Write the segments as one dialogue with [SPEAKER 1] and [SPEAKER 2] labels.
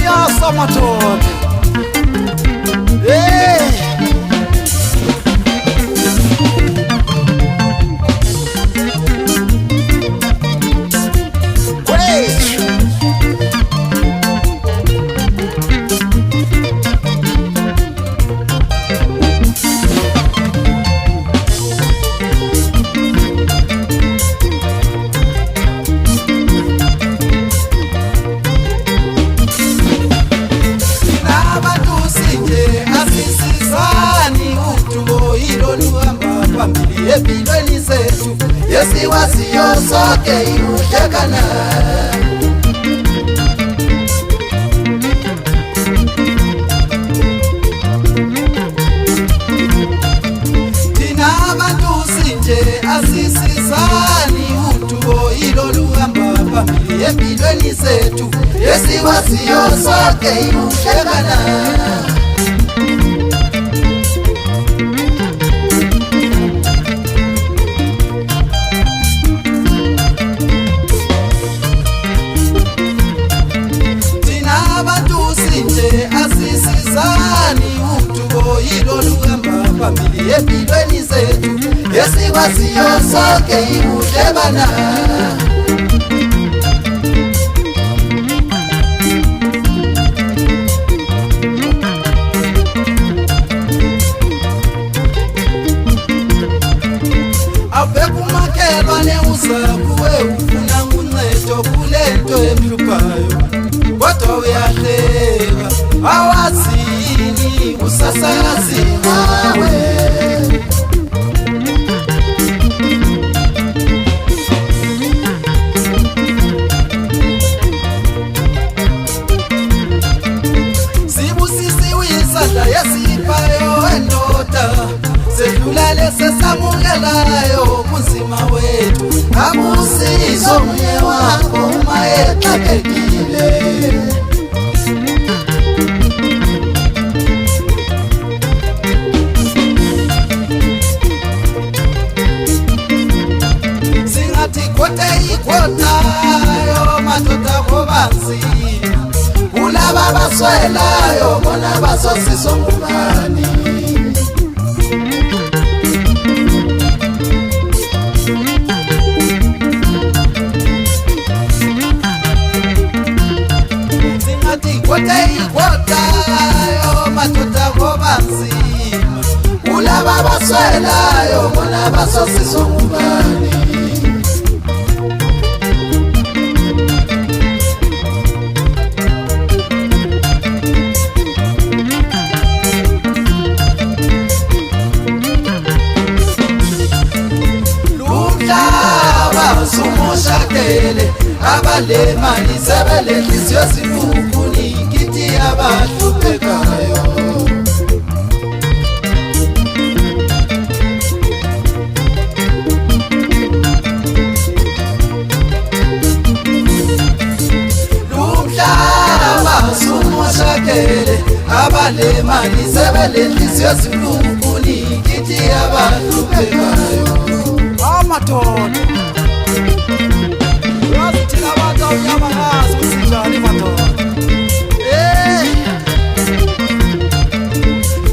[SPEAKER 1] siyasa madoda. Hey.
[SPEAKER 2] Empilweni zethu yesiwaziyo sonke iuhlekana. Thina abantu sinje asisizani udumo iloluhamba phambili empilweni zethu yesiwaziyo sonke iuhlekana. Phambili empilweni zethu yesiwaziyo sonke iuhlebana. Abekumakelwane uzakuwe ufuna uncedo kulento emhluphayo, kodwa uyahleka awazini usasazi ngawe. Sibusisiwe isandla yesiphayo endoda, sedlulele sesamukelayo kunzima wethu, abusizo munye wakho uma exakekile. Ikhotayo madoda kobanzima, kulaba baswelayo bona basosiso ngubani. Singathi ikhotayo madoda kobanzima, kulaba baswelayo bona basosiso ngubani. Abalemali sebelehliziyo zifukuni kithi abahluphekayo. Lumhlaba sumoshakele, abalemali sebelehliziyo zifukuni kithi abahluphekayo.
[SPEAKER 1] Amadoda thina abantu abanyamakazi usinjani madoda.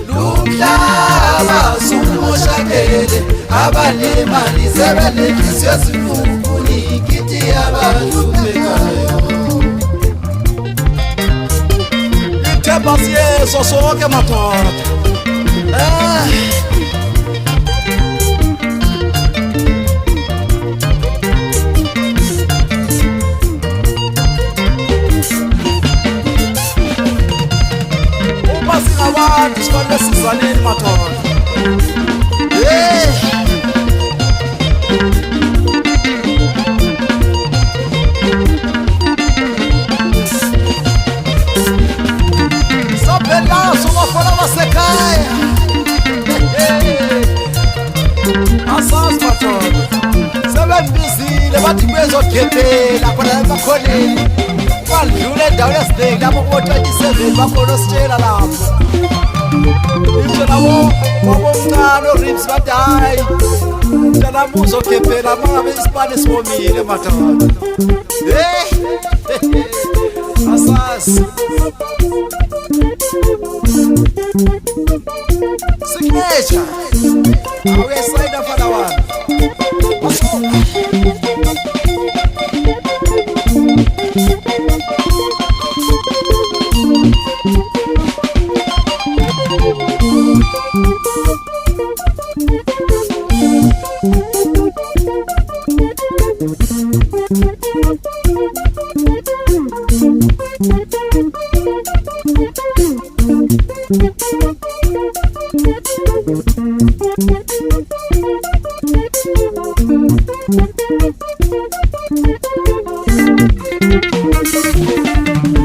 [SPEAKER 2] Lumhlaba sumoshakele, abalemali sebelehliziyo zifukuni kithi abahluphekayo.
[SPEAKER 1] Ithemba siyeso sonke madoda. Singabantu sifanele sizaneni madoda. Sabelazo bafana basekhaya. Asazi madoda, sebembizile bathi bezokhethela khona emakhoneni. Kwalidlula endaweni eziningi lapho ku-27 bakhona ositshela lapho. Ngisho nabo wabomncane o-Rips bathi hayi mntanamu uzokhephela uma ngabe isipane sibomile madoda. Asas Signature Awe side fana wami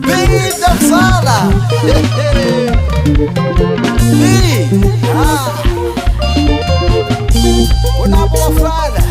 [SPEAKER 1] Vida sala Una boa frada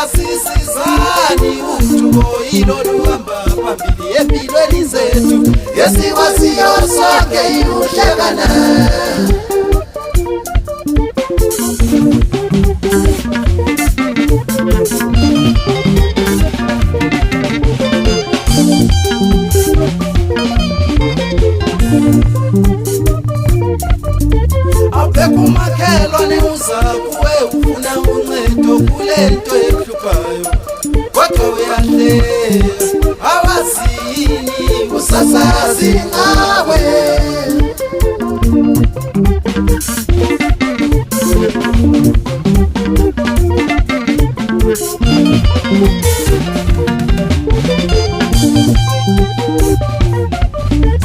[SPEAKER 1] Asisizani utubo iloluhamba pambili empilweni zethu yesiwasiyo sonke iuhlekana Abekumakhelwane uzakuwe ufuna uncedo kulento ehluphayo kodwa uyahle awazini usasazi ngawe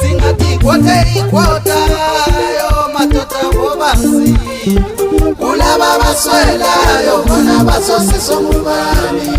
[SPEAKER 1] Singathi kwothe ikwota yo madoda ngobazi kulaba baswelayo bona basosiso ngubani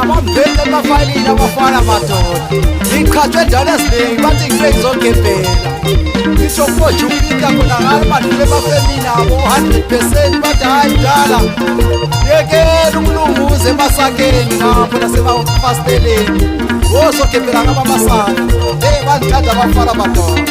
[SPEAKER 1] Abambele mafayilini abafana madoda Iqhathwe njalo esiningi bathi ngibeke izogebhela Ngisho kojupika khona ngalo madlule bafemini abo 100% bathi hayi njala Yekela umlunguze emasakeni ngapho nasemafasteleni Wozogebhela ngabamasana bandithanda abafana madoda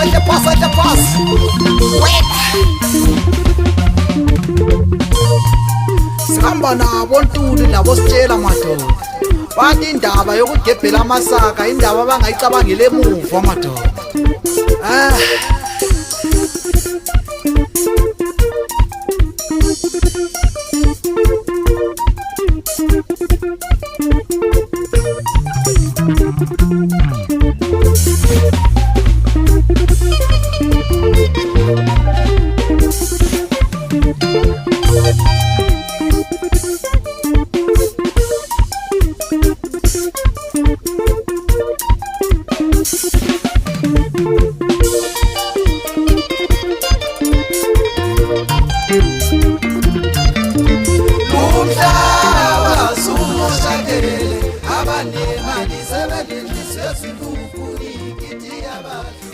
[SPEAKER 1] Ele passa Sihamba nabo ntuli labo sitshela madoda Bathi indaba yokugebhela amasaka indaba abangayicabangela emuva madoda Abanemali sebelindiswe sikhukuni kithi abantu